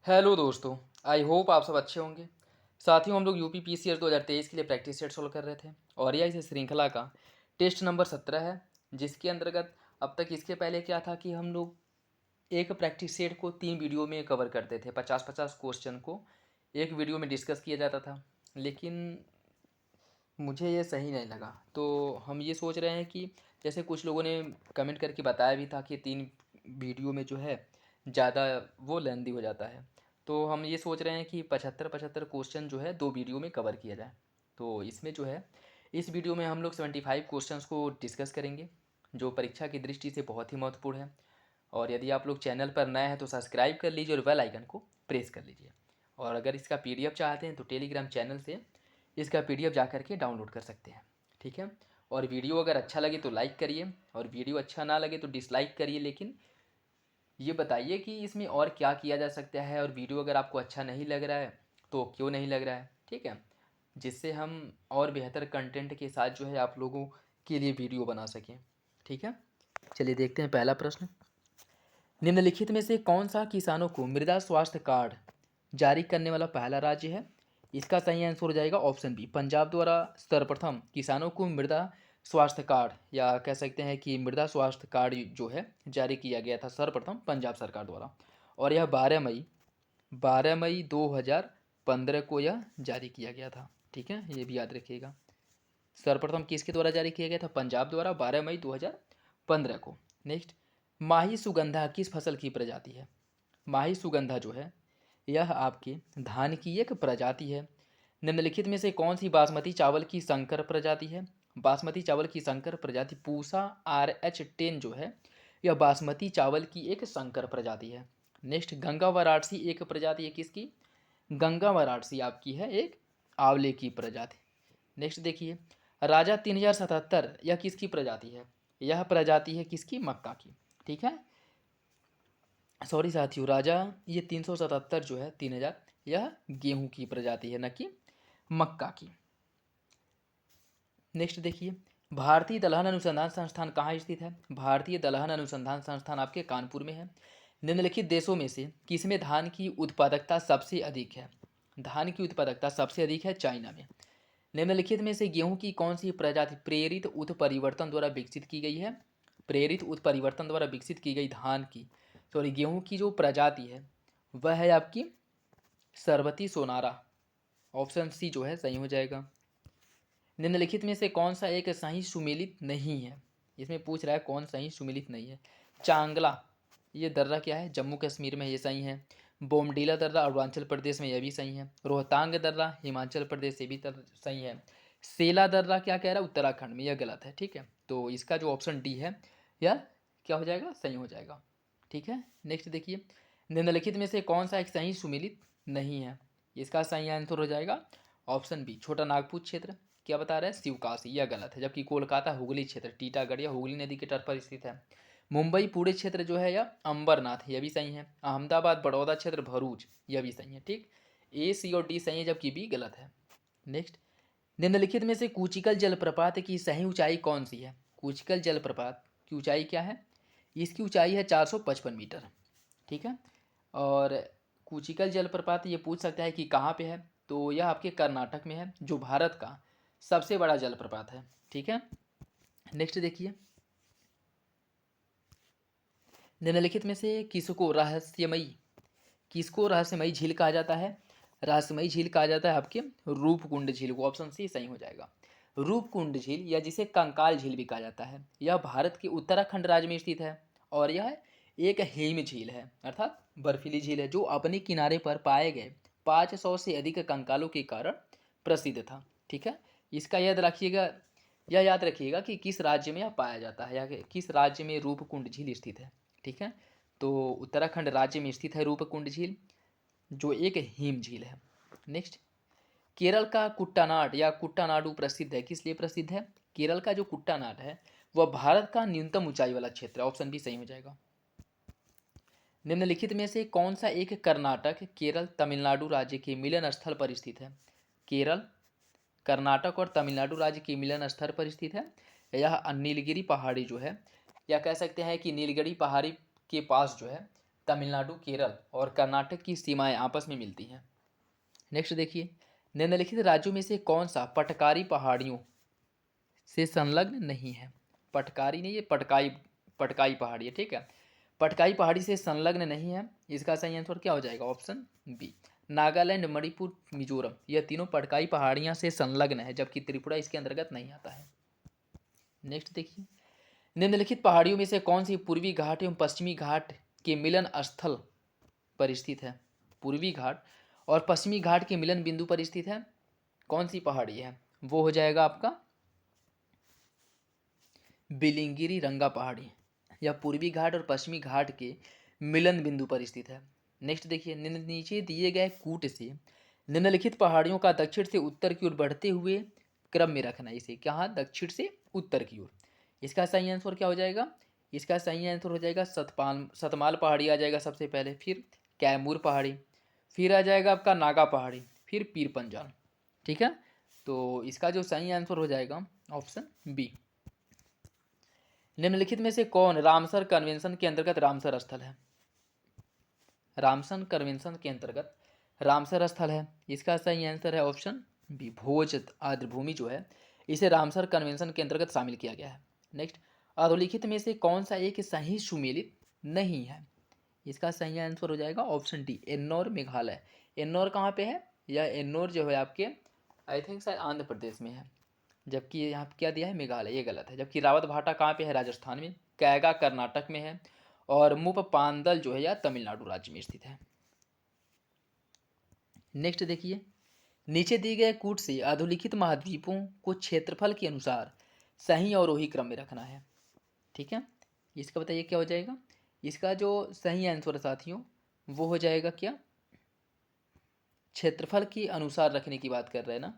Hello दोस्तों। I hope आप सब अच्छे होंगे। साथियों, हम लोग यूपी पीसीएस 2023 के लिए प्रैक्टिस सेट सोल्व कर रहे थे और यह इस श्रृंखला का टेस्ट नंबर 17 है, जिसके अंतर्गत अब तक इसके पहले क्या था कि हम लोग एक प्रैक्टिस सेट को 3 वीडियो में कवर करते थे। 50-50 क्वेश्चन को एक वीडियो में डिस्कस किया जाता था, लेकिन मुझे ये सही नहीं लगा। तो हम ये सोच रहे हैं कि जैसे कुछ लोगों ने कमेंट करके बताया भी था कि 3 वीडियो में जो है ज़्यादा वो लेंदी हो जाता है। तो हम ये सोच रहे हैं कि 75-75 क्वेश्चन जो है 2 वीडियो में कवर किया जाए। तो इसमें जो है इस वीडियो में हम लोग 75 क्वेश्चंस को डिस्कस करेंगे, जो परीक्षा की दृष्टि से बहुत ही महत्वपूर्ण है। और यदि आप लोग चैनल पर नए हैं तो सब्सक्राइब कर लीजिए और बेल आइकन को प्रेस कर लीजिए। और अगर इसका पीडीएफ चाहते हैं तो टेलीग्राम चैनल से इसका पीडीएफ जा करके डाउनलोड कर सकते हैं। ठीक है। और वीडियो अगर अच्छा लगे तो लाइक करिए और वीडियो अच्छा ना लगे तो डिसलाइक करिए, लेकिन ये बताइए कि इसमें और क्या किया जा सकता है। और वीडियो अगर आपको अच्छा नहीं लग रहा है तो क्यों नहीं लग रहा है, ठीक है, जिससे हम और बेहतर कंटेंट के साथ जो है आप लोगों के लिए वीडियो बना सकें। ठीक है, चलिए देखते हैं पहला प्रश्न। निम्नलिखित में से कौन सा किसानों को मृदा स्वास्थ्य कार्ड जारी करने वाला पहला राज्य है? इसका सही आंसर हो जाएगा ऑप्शन बी, पंजाब द्वारा सर्वप्रथम किसानों को मृदा स्वास्थ्य कार्ड, या कह सकते हैं कि मृदा स्वास्थ्य कार्ड जो है जारी किया गया था सर्वप्रथम पंजाब सरकार द्वारा। और यह 12 मई 2015 को यह जारी किया गया था। ठीक है, ये भी याद रखिएगा। सर्वप्रथम किसके द्वारा जारी किया गया था? पंजाब द्वारा, 12 मई 2015 को। नेक्स्ट, माही सुगंधा किस फसल की प्रजाति है? माही सुगंधा जो है यह आपके धान की एक प्रजाति है। निम्नलिखित में से कौन सी बासमती चावल की संकर प्रजाति है? बासमती चावल की संकर प्रजाति पूसा RH10 जो है यह बासमती चावल की एक संकर प्रजाति है। नेक्स्ट, गंगा वाराणसी एक प्रजाति है किसकी? गंगा वाराणसी आपकी है एक आंवले की प्रजाति। नेक्स्ट देखिए, राजा 3077 यह किसकी प्रजाति है? यह प्रजाति है किसकी? मक्का की। ठीक है, सॉरी साथियों, राजा ये 377 जो है 3000 यह गेहूं की प्रजाति है, न कि मक्का की। नेक्स्ट देखिए, भारतीय दलहन अनुसंधान संस्थान कहाँ स्थित है? भारतीय दलहन अनुसंधान संस्थान आपके कानपुर में है। निम्नलिखित देशों में से किसमें धान की उत्पादकता सबसे अधिक है? धान की उत्पादकता सबसे अधिक है चाइना में। निम्नलिखित में से गेहूं की कौन सी प्रजाति प्रेरित उत्परिवर्तन द्वारा विकसित की गई है? प्रेरित उत्परिवर्तन द्वारा विकसित की गई धान की, सॉरी, गेहूं की जो प्रजाति है वह है आपकी सरबती सोनारा। ऑप्शन सी जो है सही हो जाएगा। निम्नलिखित में से कौन सा एक सही सुमेलित नहीं है? इसमें पूछ रहा है कौन सही सुमेलित नहीं है। चांगला ये दर्रा क्या है? जम्मू कश्मीर में, ये सही है। बोमडीला दर्रा अरुणाचल प्रदेश में, यह भी सही है। रोहतांग दर्रा हिमाचल प्रदेश, ये भी सही है। सेला दर्रा क्या कह रहा है? उत्तराखंड में, यह गलत है। ठीक है, तो इसका जो ऑप्शन डी है यह क्या हो जाएगा? सही हो जाएगा। ठीक है, नेक्स्ट देखिए, निम्नलिखित में से कौन सा एक सही सुमेलित नहीं है? इसका सही आंसर हो जाएगा ऑप्शन बी, छोटा नागपुर क्षेत्र। क्या बता रहा है? शिवकाशी, यह गलत है। जबकि कोलकाता हुगली क्षेत्र टीटागढ़ या हुगली नदी के तट पर स्थित है। मुंबई पुणे क्षेत्र जो है यह अंबरनाथ, यह भी सही है। अहमदाबाद बड़ौदा क्षेत्र भरूच, यह भी सही है। ठीक, ए सी और डी सही है, जबकि बी गलत है। नेक्स्ट, निम्नलिखित में से कूचिकल जलप्रपात की सही ऊंचाई कौन सी है? कूचिकल जलप्रपात की ऊंचाई क्या है? इसकी ऊंचाई है 455 मीटर। ठीक है, और कूचिकल जलप्रपात ये पूछ सकता है कि कहाँ पे है, तो यह आपके कर्नाटक में है, जो भारत का सबसे बड़ा जलप्रपात है। ठीक है, नेक्स्ट देखिए, निम्नलिखित में से किसको रहस्यमयी झील कहा जाता है? रहस्यमयी झील कहा जाता है आपके रूपकुंड झील को। ऑप्शन सी सही हो जाएगा। रूपकुंड झील, या जिसे कंकाल झील भी कहा जाता है, यह भारत के उत्तराखंड राज्य में स्थित है। और यह एक हेम झील है, अर्थात बर्फीली झील है, जो अपने किनारे पर पाए गए 500 से अधिक कंकालों के कारण प्रसिद्ध था। ठीक है, इसका याद रखिएगा, यह याद रखिएगा कि किस राज्य में यह पाया जाता है, या किस राज्य में रूपकुंड झील स्थित है। ठीक है, तो उत्तराखंड राज्य में स्थित है रूपकुंड झील, जो एक हिम झील है। नेक्स्ट, केरल का कुट्टानाड या कुट्टानाडु प्रसिद्ध है, किस लिए प्रसिद्ध है? केरल का जो कुट्टानाड है वह भारत का न्यूनतम ऊंचाई वाला क्षेत्र है। ऑप्शन बी सही हो जाएगा। निम्नलिखित में से कौन सा एक कर्नाटक, केरल, तमिलनाडु राज्य के मिलन स्थल पर स्थित है? केरल, कर्नाटक और तमिलनाडु राज्य के मिलन स्थल पर स्थित है। यह नीलगिरी पहाड़ी जो है, या कह सकते हैं कि नीलगिरी पहाड़ी के पास जो है तमिलनाडु, केरल और कर्नाटक की सीमाएं आपस में मिलती हैं। नेक्स्ट देखिए, निम्नलिखित राज्यों में से कौन सा पटकारी पहाड़ियों से संलग्न नहीं है। पटकारी नहीं, ये पटकाई, पटकाई पहाड़ी है, ठीक है। पटकाई पहाड़ी से संलग्न नहीं है। इसका सही आंसर क्या हो जाएगा? Option B. नागालैंड, मणिपुर, मिजोरम, यह तीनों पटकाई पहाड़ियां से संलग्न है, जबकि त्रिपुरा इसके अंतर्गत नहीं आता है। नेक्स्ट देखिए, निम्नलिखित पहाड़ियों में से कौन सी पूर्वी घाट एवं पश्चिमी घाट के मिलन स्थल पर स्थित है? पूर्वी घाट और पश्चिमी घाट के मिलन बिंदु पर स्थित है, कौन सी पहाड़ी है? वो हो जाएगा आपका बिलिंगिरी रंगा पहाड़ी। यह पूर्वी घाट और पश्चिमी घाट के मिलन बिंदु पर स्थित है। नेक्स्ट देखिए, नीचे दिए गए कूट से निम्नलिखित पहाड़ियों का दक्षिण से उत्तर की ओर बढ़ते हुए क्रम में रखना। इसे क्या? दक्षिण से उत्तर की ओर। इसका सही आंसर क्या हो जाएगा? इसका सही आंसर हो जाएगा सतमाल पहाड़ी आ जाएगा सबसे पहले, फिर कैमूर पहाड़ी, फिर आ जाएगा आपका नागा पहाड़ी, फिर पीर पंजाल। ठीक है, तो इसका जो सही आंसर हो जाएगा ऑप्शन बी। निम्नलिखित में से कौन रामसर कन्वेंशन के अंतर्गत रामसर स्थल है? रामसर कन्वेंशन के अंतर्गत रामसर स्थल है। इसका सही आंसर है ऑप्शन बी। भोज आर्द्रभूमि जो है, इसे रामसर कन्वेंशन के अंतर्गत शामिल किया गया है। नेक्स्ट, अधोलिखित में से कौन सा एक सही सुमेलित नहीं है? इसका सही आंसर हो जाएगा ऑप्शन डी, एन्नौर, मेघालय। एन्नौर कहाँ पे है? यह एन्नौर जो है आपके आई थिंक शायद आंध्र प्रदेश में है, जबकि यहाँ पे क्या दिया है? मेघालय, ये गलत है। जबकि रावत भाटा कहाँ पे है? राजस्थान में। कैगा कर्नाटक में है, और मुप्पांदल जो है यह तमिलनाडु राज्य में स्थित है। नेक्स्ट देखिए, नीचे दिए गए कूट से अधोलिखित महाद्वीपों को क्षेत्रफल के अनुसार सही और वही क्रम में रखना है। ठीक है, इसका बताइए क्या हो जाएगा? इसका जो सही आंसर है साथियों, वो हो जाएगा क्या? क्षेत्रफल के अनुसार रखने की बात कर रहे हैं ना,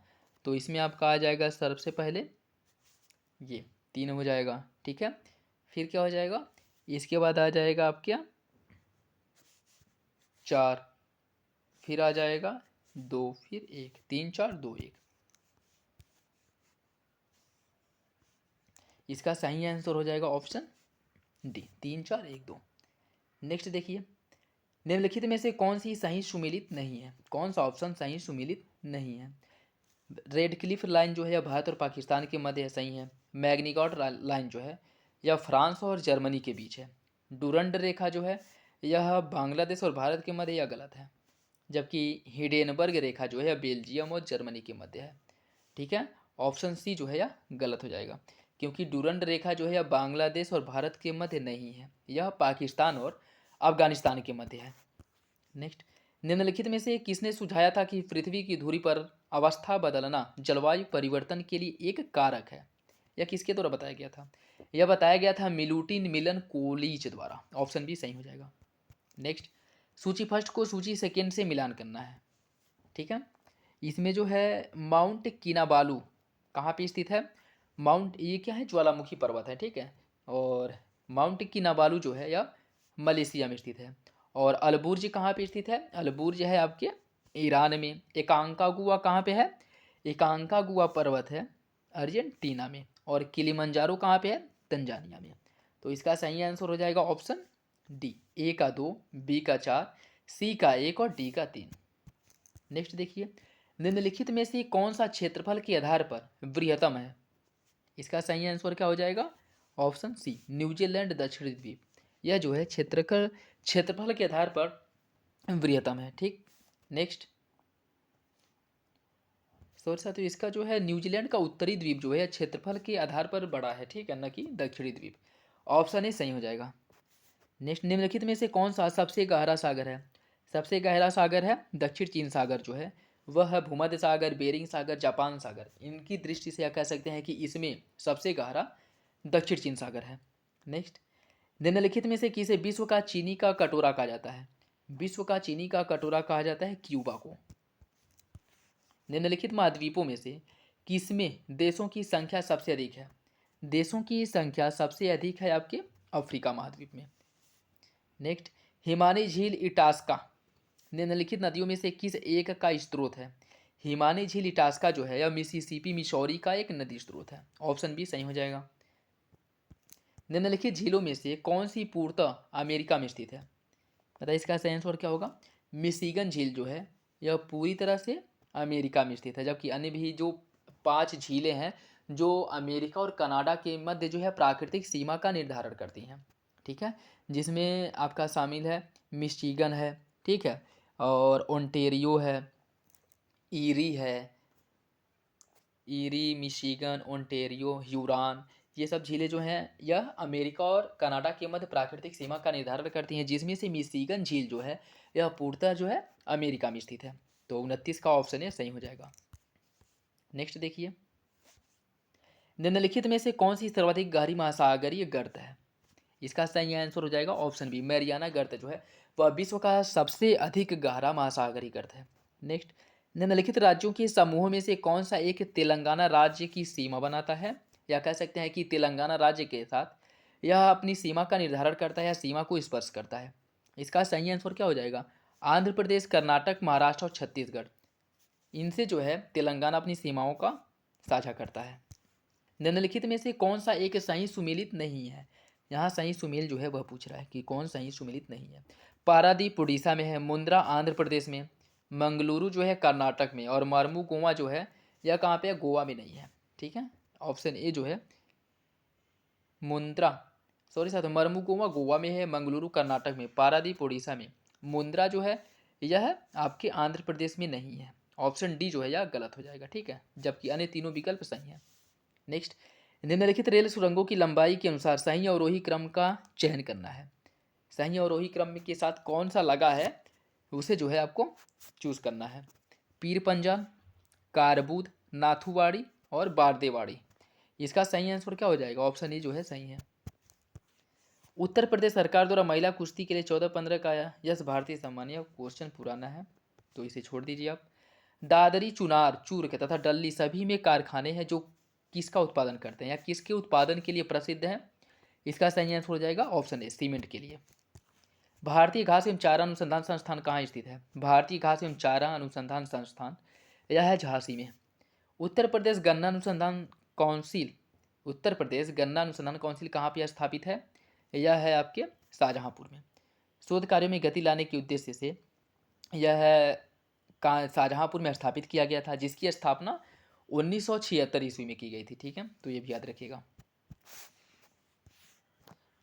तो इसमें आपका आ जाएगा सबसे पहले ये 3 हो जाएगा। ठीक है, फिर क्या हो जाएगा? इसके बाद आ जाएगा आप क्या? 4, फिर आ जाएगा 2, फिर 1, 3 4 2 1। इसका सही आंसर हो जाएगा ऑप्शन डी, 3 4 1 2। नेक्स्ट देखिए, निम्नलिखित में से कौन सी सही सुमेलित नहीं है? कौन सा ऑप्शन सही सुमेलित नहीं है? रेड क्लिफ लाइन जो है यह भारत और पाकिस्तान के मध्य सही है। मैग्नीगॉट लाइन जो है यह फ्रांस और जर्मनी के बीच है। डूरंड रेखा जो है यह बांग्लादेश और भारत के मध्य, यह गलत है। जबकि हिडेनबर्ग रेखा जो है यह बेल्जियम और जर्मनी के मध्य है। ठीक है, ऑप्शन सी जो है यह गलत हो जाएगा, क्योंकि डूरंड रेखा जो है यह बांग्लादेश और भारत के मध्य नहीं है, यह पाकिस्तान और अफगानिस्तान के मध्य है। नेक्स्ट, निम्नलिखित में से किसने सुझाया था कि पृथ्वी की धुरी पर अवस्था बदलना जलवायु परिवर्तन के लिए एक कारक है? यह किसके द्वारा बताया गया था? यह बताया गया था मिलूटिन मिलन कोलिच द्वारा। ऑप्शन बी सही हो जाएगा। नेक्स्ट, सूची फर्स्ट को सूची सेकेंड से मिलान करना है। ठीक है, इसमें जो है माउंट किनाबालू कहाँ पे स्थित है? माउंट, ये क्या है? ज्वालामुखी पर्वत है। ठीक है, और माउंट किनाबालू जो है यह मलेशिया में स्थित है। और अलबुर्ज कहाँ पे स्थित है? अलबुर्ज है आपके ईरान में। एकांकागुआ कहाँ पे है? एकांकागुआ पर्वत है अर्जेंटीना में। और किलिमंजारो कहाँ पे है? तंजानिया में। तो इसका सही आंसर हो जाएगा ऑप्शन डी, ए का 2, बी का 4, सी का 1 और डी का 3। नेक्स्ट देखिए, निम्नलिखित में से कौन सा क्षेत्रफल के आधार पर बृहत्तम है? इसका सही आंसर क्या हो जाएगा? ऑप्शन सी, न्यूजीलैंड दक्षिणी द्वीप। यह जो है क्षेत्रफल के आधार पर बृहत्तम है। ठीक, नेक्स्ट, सॉरी साथियों, तो इसका जो है न्यूजीलैंड का उत्तरी द्वीप जो है क्षेत्रफल के आधार पर बड़ा है। ठीक है, न कि दक्षिणी द्वीप। ऑप्शन ए सही हो जाएगा। नेक्स्ट, निम्नलिखित में से कौन सा सबसे गहरा सागर है? सबसे गहरा सागर है दक्षिण चीन सागर जो है वह है भूमध्य सागर, बेरिंग सागर, जापान सागर। इनकी दृष्टि से कह सकते हैं कि इसमें सबसे गहरा दक्षिण चीन सागर है। नेक्स्ट, निम्नलिखित में से किसे विश्व का चीनी का कटोरा कहा जाता है? विश्व का चीनी का कटोरा कहा जाता है क्यूबा को। निम्नलिखित महाद्वीपों में से किसमें देशों की संख्या सबसे अधिक है? देशों की संख्या सबसे अधिक है आपके अफ्रीका महाद्वीप में। नेक्स्ट, हिमानी झील इटास्का निम्नलिखित नदियों में से किस एक का स्रोत है? हिमानी झील इटास्का जो है यह मिसिसिपी मिसौरी का एक नदी स्रोत है। ऑप्शन बी सही हो जाएगा। निम्नलिखित झीलों में से कौन सी पूर्णतः अमेरिका में स्थित है? अतः इसका सही आंसर क्या होगा, मिशिगन झील जो है यह पूरी तरह से अमेरिका में स्थित है, जबकि अन्य भी जो 5 झीलें हैं जो अमेरिका और कनाडा के मध्य जो है प्राकृतिक सीमा का निर्धारण करती हैं। ठीक है, जिसमें आपका शामिल है मिशिगन है, ठीक है, और ओंटेरियो है, ईरी है, ईरी, मिशिगन, ओंटेरियो, ह्यूरॉन, ये सब झीलें जो हैं यह अमेरिका और कनाडा के मध्य प्राकृतिक सीमा का निर्धारण करती हैं, जिसमें से मिशिगन झील जो है यह पूर्णतः जो है अमेरिका में स्थित है। तो 29 का ऑप्शन है सही हो जाएगा। नेक्स्ट देखिए, निम्नलिखित में से कौन सी सर्वाधिक गहरी महासागरीय गर्त है? इसका सही आंसर हो जाएगा ऑप्शन बी, मैरियाना गर्त जो है वह विश्व का सबसे अधिक गहरा महासागरीय गर्त है। नेक्स्ट, निम्नलिखित राज्यों के समूह में से कौन सा एक तेलंगाना राज्य की सीमा बनाता है, या कह सकते हैं कि तेलंगाना राज्य के साथ यह अपनी सीमा का निर्धारण करता है या सीमा को स्पर्श करता है? इसका सही आंसर क्या हो जाएगा, आंध्र प्रदेश, कर्नाटक, महाराष्ट्र और छत्तीसगढ़, इनसे जो है तेलंगाना अपनी सीमाओं का साझा करता है। निम्नलिखित में से कौन सा एक सही सुमेलित नहीं है? यहाँ सही सुमेल जो है वह पूछ रहा है कि कौन सही सुमेलित नहीं है। पारादीप उड़ीसा में है, मुंद्रा आंध्र प्रदेश में, मंगलुरु जो है कर्नाटक में, और मरमुगोवा जो है यह कहाँ पे है, गोवा में नहीं है। ठीक है, ऑप्शन ए जो है मुंद्रा, सॉरी साथ, मरमुगोवा गोवा में है, मंगलुरु कर्नाटक में, पारादीप उड़ीसा में, मुंद्रा जो है यह आपके आंध्र प्रदेश में नहीं है। ऑप्शन डी जो है यह गलत हो जाएगा। ठीक है, जबकि अन्य तीनों विकल्प सही हैं। नेक्स्ट, निम्नलिखित रेल सुरंगों की लंबाई के अनुसार सही अवरोही क्रम का चयन करना है। सही अवरोही क्रम के साथ कौन सा लगा है उसे जो है आपको चूज करना है। पीर पंजाल, कारबूद, नाथुवाड़ी और बारदेवाड़ी, इसका सही आंसर क्या हो जाएगा, ऑप्शन ए जो है सही है। उत्तर प्रदेश सरकार द्वारा महिला कुश्ती के लिए 14-15 का यश भारतीय सम्मान, यह क्वेश्चन पुराना है तो इसे छोड़ दीजिए आप। दादरी, चुनार, चूर्क तथा डल्ली सभी में कारखाने हैं जो किसका उत्पादन करते हैं या किसके उत्पादन के लिए प्रसिद्ध हैं? इसका सही आंसर हो जाएगा ऑप्शन ए, सीमेंट के लिए। भारतीय घास एवं चारा अनुसंधान संस्थान कहाँ स्थित है? भारतीय घास एवं चारा अनुसंधान संस्थान यह है झांसी में। उत्तर प्रदेश गन्ना अनुसंधान काउंसिल, उत्तर प्रदेश गन्ना अनुसंधान काउंसिल कहाँ पर स्थापित है? यह है आपके शाहजहाँपुर में। शोध कार्यों में गति लाने के उद्देश्य से यह शाहजहाँपुर में स्थापित किया गया था, जिसकी स्थापना 1976 ईस्वी में की गई थी। ठीक है, तो ये भी याद रखिएगा।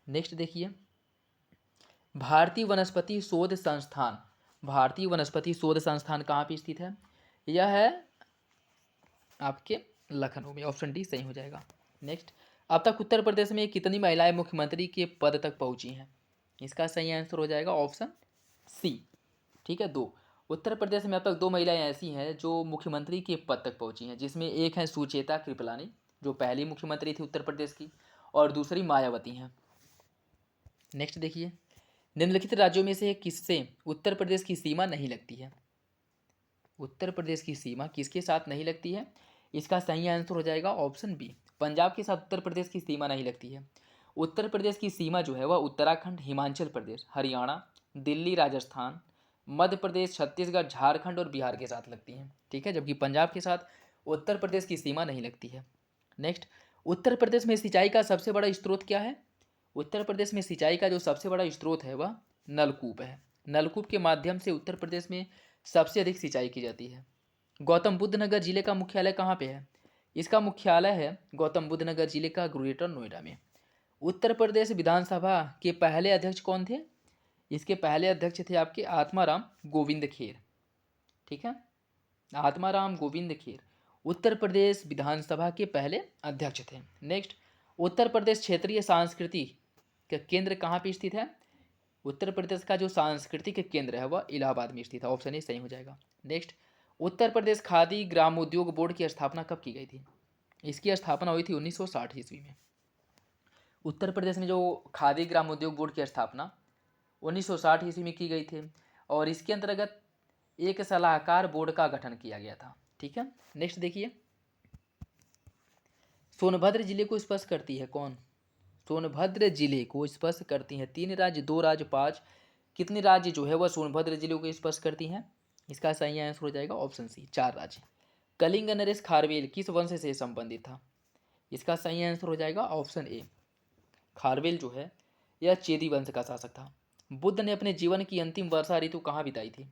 नेक्स्ट देखिए, भारतीय वनस्पति शोध संस्थान, भारतीय वनस्पति शोध संस्थान कहाँ पे स्थित है? यह है आपके लखनऊ में। ऑप्शन डी सही हो जाएगा। नेक्स्ट, अब तक उत्तर प्रदेश में कितनी महिलाएं मुख्यमंत्री के पद तक पहुंची हैं? इसका सही आंसर हो जाएगा ऑप्शन सी। ठीक है, 2। उत्तर प्रदेश में अब तक 2 महिलाएं ऐसी हैं जो मुख्यमंत्री के पद तक पहुंची हैं, जिसमें एक है सुचेता कृपलानी जो पहली मुख्यमंत्री थी उत्तर प्रदेश की, और दूसरी मायावती हैं। नेक्स्ट देखिए, निम्नलिखित राज्यों में से किससे उत्तर प्रदेश की सीमा नहीं लगती है? उत्तर प्रदेश की सीमा किसके साथ नहीं लगती है? इसका सही आंसर हो जाएगा ऑप्शन बी, पंजाब के साथ उत्तर प्रदेश की सीमा नहीं लगती है। उत्तर प्रदेश की सीमा जो है वह उत्तराखंड, हिमाचल प्रदेश, हरियाणा, दिल्ली, राजस्थान, मध्य प्रदेश, छत्तीसगढ़, झारखंड और बिहार के साथ लगती हैं। ठीक है, जबकि पंजाब के साथ उत्तर प्रदेश की सीमा नहीं लगती है। नेक्स्ट, उत्तर प्रदेश में सिंचाई का सबसे बड़ा स्रोत क्या है? उत्तर प्रदेश में सिंचाई का जो सबसे बड़ा स्रोत है वह नलकूप है। नलकूप के माध्यम से उत्तर प्रदेश में सबसे अधिक सिंचाई की जाती है। गौतम बुद्ध नगर जिले का मुख्यालय कहाँ पे है? इसका मुख्यालय है गौतम बुद्ध नगर जिले का ग्रेटर नोएडा में। उत्तर प्रदेश विधानसभा के पहले अध्यक्ष कौन थे? इसके पहले अध्यक्ष थे आपके आत्माराम गोविंद खेर। ठीक है, आत्माराम गोविंद खेर उत्तर प्रदेश विधानसभा के पहले अध्यक्ष थे। नेक्स्ट, उत्तर प्रदेश क्षेत्रीय सांस्कृति का केंद्र कहाँ पे स्थित है? उत्तर प्रदेश का जो सांस्कृतिक केंद्र है वह इलाहाबाद में स्थित है। ऑप्शन ए सही हो जाएगा। नेक्स्ट, उत्तर प्रदेश खादी ग्रामोद्योग बोर्ड की स्थापना कब की गई थी? इसकी स्थापना हुई थी 1960 ईस्वी में। उत्तर प्रदेश में जो खादी ग्रामोद्योग बोर्ड की स्थापना 1960 ईस्वी में की गई थी, और इसके अंतर्गत एक सलाहकार बोर्ड का गठन किया गया था। ठीक है, नेक्स्ट देखिए, सोनभद्र जिले को स्पर्श करती है कौन? सोनभद्र जिले को स्पर्श करती हैं 3 राज्य, 2 राज्य, 5, कितने राज्य जो है वह सोनभद्र जिले को स्पर्श करती हैं? इसका सही आंसर हो जाएगा ऑप्शन सी, 4 राज्य। कलिंग नरेश खारवेल किस वंश से संबंधित था? इसका सही आंसर हो जाएगा ऑप्शन ए, खारवेल जो है यह चेदी वंश का शासक था। बुद्ध ने अपने जीवन की अंतिम वर्षा ऋतु कहाँ बिताई थी?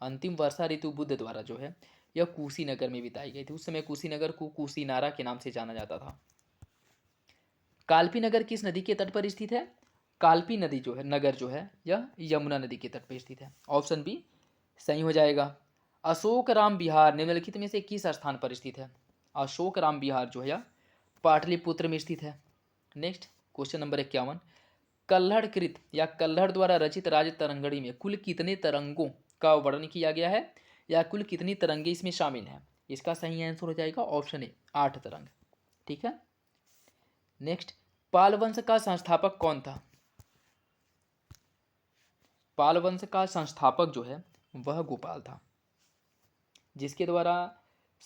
अंतिम वर्षा ऋतु बुद्ध द्वारा जो है यह कुशीनगर में बिताई गई थी। उस समय कुशीनगर को कुशीनारा के नाम से जाना जाता था। काल्पी नगर किस नदी के तट पर स्थित है? काल्पी नदी जो है नगर जो है यह यमुना नदी के तट पर स्थित है। ऑप्शन बी सही हो जाएगा। अशोक राम विहार निम्नलिखित में से किस स्थान पर स्थित है? अशोक राम विहार जो है यह पाटलिपुत्र में स्थित है। नेक्स्ट क्वेश्चन नंबर 51, कल्हड़ कृत या कल्हड़ द्वारा रचित राज तरंगणी में कुल कितने तरंगों का वर्णन किया गया है या कुल कितनी तरंगे इसमें शामिल हैं? इसका सही आंसर हो जाएगा ऑप्शन ए 8 तरंग। ठीक है। नेक्स्ट, पाल वंश का संस्थापक कौन था? पाल वंश का संस्थापक जो है वह गोपाल था, जिसके द्वारा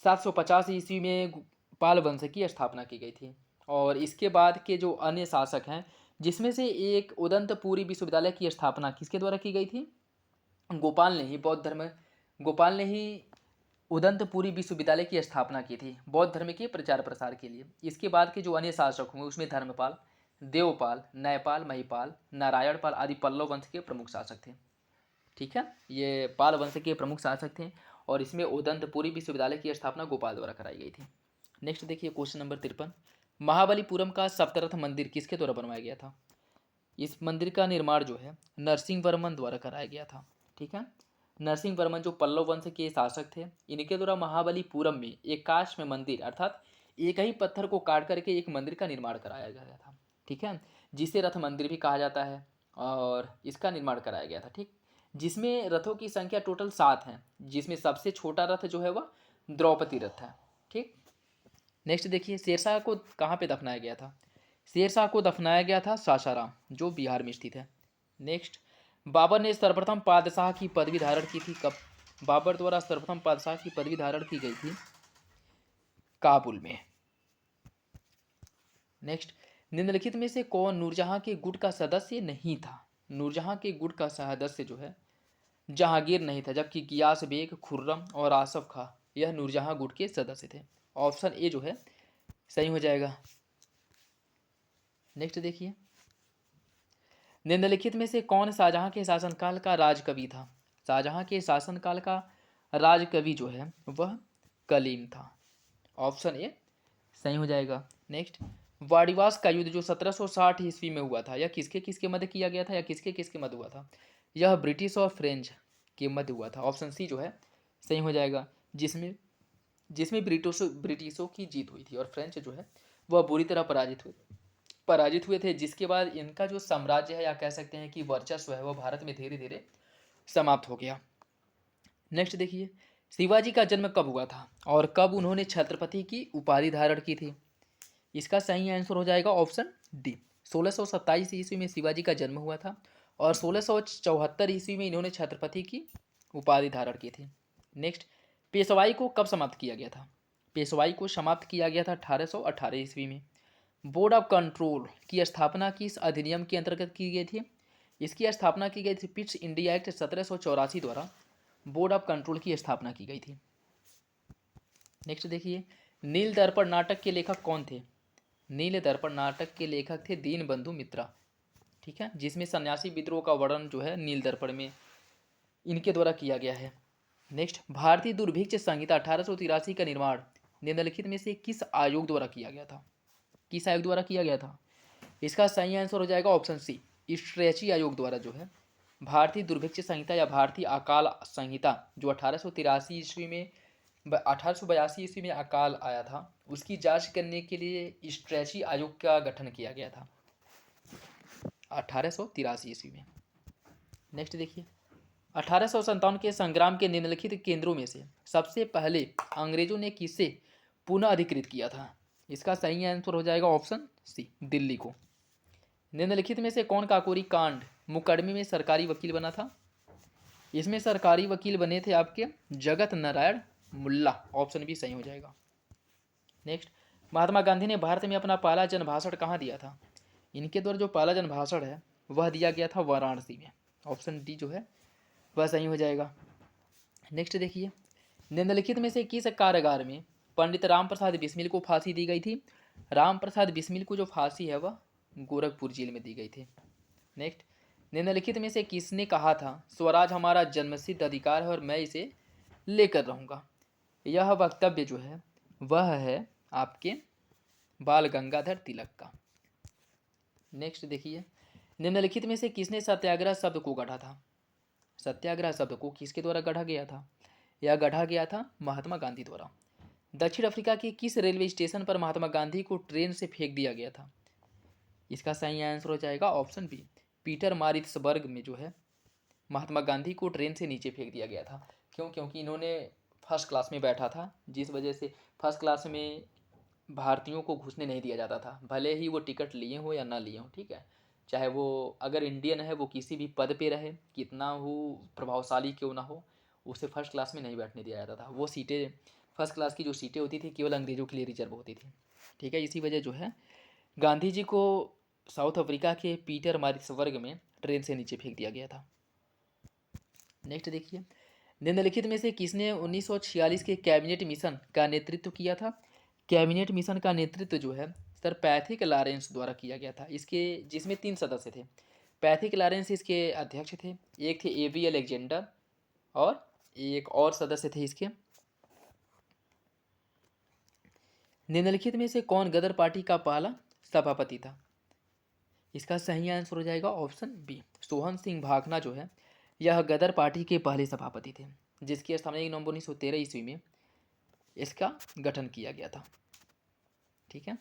750 ईस्वी में पाल वंश की स्थापना की गई थी। और इसके बाद के जो अन्य शासक हैं, जिसमें से एक उदंतपुरी विश्वविद्यालय की स्थापना किसके द्वारा की गई थी? गोपाल ने ही गोपाल ने ही उदंतपुरी विश्वविद्यालय की स्थापना की थी बौद्ध धर्म के प्रचार प्रसार के लिए। इसके बाद के जो अन्य शासक होंगे उसमें धर्मपाल, देवपाल, न्यायपाल, महिपाल, नारायणपाल आदि पल्लव वंश के प्रमुख शासक थे। ठीक है, ये पाल वंश के प्रमुख शासक थे और इसमें उदंतपुरी विश्वविद्यालय की स्थापना गोपाल द्वारा कराई गई थी। नेक्स्ट देखिए क्वेश्चन नंबर 53, महाबलीपुरम का सप्तरथ मंदिर किसके द्वारा बनवाया गया था? इस मंदिर का निर्माण जो है नरसिंह वर्मन द्वारा कराया गया था। ठीक है, नरसिंह वर्मन जो पल्लव वंश के शासक थे, इनके द्वारा महाबलीपुरम में एकाश्म मंदिर अर्थात एक ही पत्थर को काट करके एक मंदिर का निर्माण कराया गया था। ठीक है, जिसे रथ मंदिर भी कहा जाता है और इसका निर्माण कराया गया था। ठीक, जिसमें रथों की संख्या टोटल 7 है, जिसमें सबसे छोटा रथ जो है वह द्रौपदी रथ है। ठीक, नेक्स्ट देखिए, शेरशाह को कहाँ पे दफनाया गया था? शेरशाह को दफनाया गया था सासाराम, जो बिहार में स्थित है। नेक्स्ट, बाबर ने सर्वप्रथम पादशाह की पदवी धारण की थी कब? बाबर द्वारा सर्वप्रथम पादशाह की पदवी धारण की गई थी काबुल में। नेक्स्ट, निम्नलिखित में से कौन नूरजहां के गुट का सदस्य नहीं था? नूरजहां के गुट का सदस्य जो है जहांगीर नहीं था, जबकि गियास बेग, खुर्रम और आसफ खां यह नूरजहां गुट के सदस्य थे। ऑप्शन ए जो है सही हो जाएगा। नेक्स्ट देखिए, निम्नलिखित में से कौन शाहजहां के शासनकाल का राजकवि था? शाहजहां के शासनकाल का राजकवि जो है वह कलीम था। ऑप्शन ए सही हो जाएगा। नेक्स्ट, वाड़ीवास का युद्ध जो 1760 ईस्वी में हुआ था, यह किसके किसके मध्य किया गया था या किसके किसके मध्य हुआ था? यह ब्रिटिश और फ्रेंच के मध्य हुआ था। ऑप्शन सी जो है सही हो जाएगा, जिसमें जिसमें ब्रिटिशों की जीत हुई थी और फ्रेंच जो है वह बुरी तरह पराजित हुए थे, जिसके बाद इनका जो साम्राज्य है या कह सकते हैं कि वर्चस्व है वह भारत में धीरे धीरे समाप्त हो गया। नेक्स्ट देखिए, शिवाजी का जन्म कब हुआ था और कब उन्होंने छत्रपति की उपाधि धारण की थी? इसका सही आंसर हो जाएगा ऑप्शन डी। 1627 ईस्वी में शिवाजी का जन्म हुआ था और 1674 ईस्वी में इन्होंने छत्रपति की उपाधि धारण की थी। नेक्स्ट, पेशवाई को कब समाप्त किया गया था? पेशवाई को समाप्त किया गया था 1818 ईस्वी में। बोर्ड ऑफ कंट्रोल की स्थापना किस अधिनियम के अंतर्गत की गई थी? इसकी स्थापना की गई थी पिट्स इंडिया एक्ट 1784 द्वारा बोर्ड ऑफ कंट्रोल की स्थापना की गई थी। नेक्स्ट देखिए, नील दर्पण नाटक के लेखक कौन थे? नील दर्पण नाटक के लेखक थे दीनबंधु मित्रा। ठीक है, जिसमें सन्यासी विद्रोह का वर्णन जो है नील दर्पण में इनके द्वारा किया गया है। नेक्स्ट, भारतीय दुर्भिक्ष संहिता 1883 का निर्माण निम्नलिखित में से किस आयोग द्वारा किया गया था? किस आयोग द्वारा किया गया था? इसका सही आंसर हो जाएगा ऑप्शन सी, स्ट्रेची आयोग द्वारा जो है भारतीय दुर्भिक्ष संहिता या भारतीय अकाल संहिता जो 1883 ईस्वी में 1882 ईस्वी में अकाल आया था, उसकी जांच करने के लिए स्ट्रेची आयोग का गठन किया गया था 1883 ईस्वी में। नेक्स्ट देखिए, 1857 के संग्राम के निम्नलिखित केंद्रों में से सबसे पहले अंग्रेजों ने किसे पुनः अधिकृत किया था? इसका सही आंसर हो जाएगा ऑप्शन सी, दिल्ली को। निम्नलिखित में से कौन काकोरी कांड मुकदमे में सरकारी वकील बना था? इसमें सरकारी वकील बने थे आपके जगत नारायण मुल्ला। ऑप्शन भी सही हो जाएगा। नेक्स्ट, महात्मा गांधी ने भारत में अपना पहला जनभाषण कहाँ दिया था? इनके द्वारा जो पहला जनभाषण है वह दिया गया था वाराणसी में। ऑप्शन डी जो है वह सही हो जाएगा। नेक्स्ट देखिए, निम्नलिखित में से किस कारागार में पंडित राम प्रसाद बिस्मिल को फांसी दी गई थी? राम प्रसाद बिस्मिल को जो फांसी है वह गोरखपुर जेल में दी गई थी। नेक्स्ट, निम्नलिखित में से किसने कहा था स्वराज हमारा जन्मसिद्ध अधिकार है और मैं इसे लेकर रहूँगा? यह वक्तव्य जो है वह है आपके बाल गंगाधर तिलक का। नेक्स्ट देखिए, निम्नलिखित में से किसने सत्याग्रह शब्द को गढ़ा था? सत्याग्रह शब्द को किसके द्वारा गढ़ा गया था? यह गढ़ा गया था महात्मा गांधी द्वारा। दक्षिण अफ्रीका के किस रेलवे स्टेशन पर महात्मा गांधी को ट्रेन से फेंक दिया गया था? इसका सही आंसर हो जाएगा ऑप्शन बी, पीटर मारिट्सबर्ग में जो है महात्मा गांधी को ट्रेन से नीचे फेंक दिया गया था। क्यों? क्योंकि इन्होंने फर्स्ट क्लास में बैठा था, जिस वजह से फर्स्ट क्लास में भारतीयों को घुसने नहीं दिया जाता था, भले ही वो टिकट लिए हो या ना लिए हो। ठीक है, चाहे वो अगर इंडियन है वो किसी भी पद पे रहे, कितना वो प्रभावशाली क्यों ना हो, उसे फर्स्ट क्लास में नहीं बैठने दिया जाता था। वो सीटें, फर्स्ट क्लास की जो सीटें होती थी केवल अंग्रेज़ों के लिए रिजर्व होती थी। ठीक है, इसी वजह जो है गांधी जी को साउथ अफ्रीका के पीटर मारिट्सबर्ग में ट्रेन से नीचे फेंक दिया गया था। नेक्स्ट देखिए, निम्नलिखित में से किसने 1946 के कैबिनेट मिशन का नेतृत्व किया था? कैबिनेट मिशन का नेतृत्व जो है सर पैथिक लॉरेंस द्वारा किया गया था। इसके जिसमें 3 सदस्य थे। पैथिक लॉरेंस इसके अध्यक्ष थे, एक थे एवी अलेक्जेंडर और एक और सदस्य थे इसके। निम्नलिखित में से कौन गदर पार्टी का पहला सभापति था? इसका सही आंसर हो जाएगा ऑप्शन बी, सोहन सिंह भाखना जो है यह गदर पार्टी के पहले सभापति थे, जिसकी स्थापना 1 नवंबर 1913 ईस्वी में इसका गठन किया गया था। ठीक है,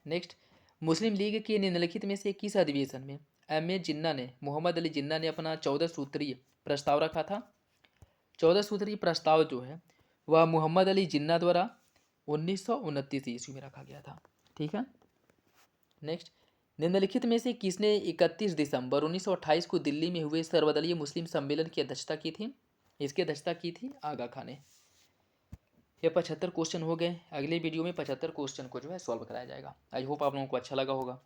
नेक्स्ट, मुस्लिम लीग के निम्नलिखित में से किस अधिवेशन में एम ए जिन्ना ने, मोहम्मद अली जिन्ना ने अपना 14 सूत्रीय प्रस्ताव रखा था? 14 सूत्रीय प्रस्ताव जो है वह मोहम्मद अली जिन्ना द्वारा 1929 ईस्वी में रखा गया था। ठीक है, नेक्स्ट, निम्नलिखित में से किसने 31 दिसंबर 1928 को दिल्ली में हुए सर्वदलीय मुस्लिम सम्मेलन की अध्यक्षता की थी? इसकी अध्यक्षता की थी आगा खान ने। ये 75 क्वेश्चन हो गए। अगले वीडियो में 75 क्वेश्चन को जो है सॉल्व कराया जाएगा। आई होप आप लोगों को अच्छा लगा होगा।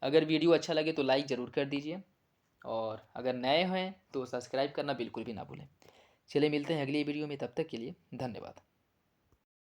अगर वीडियो अच्छा लगे तो लाइक ज़रूर कर दीजिए और अगर नए हैं तो सब्सक्राइब करना बिल्कुल भी ना भूलें। चलिए मिलते हैं अगली वीडियो में, तब तक के लिए धन्यवाद।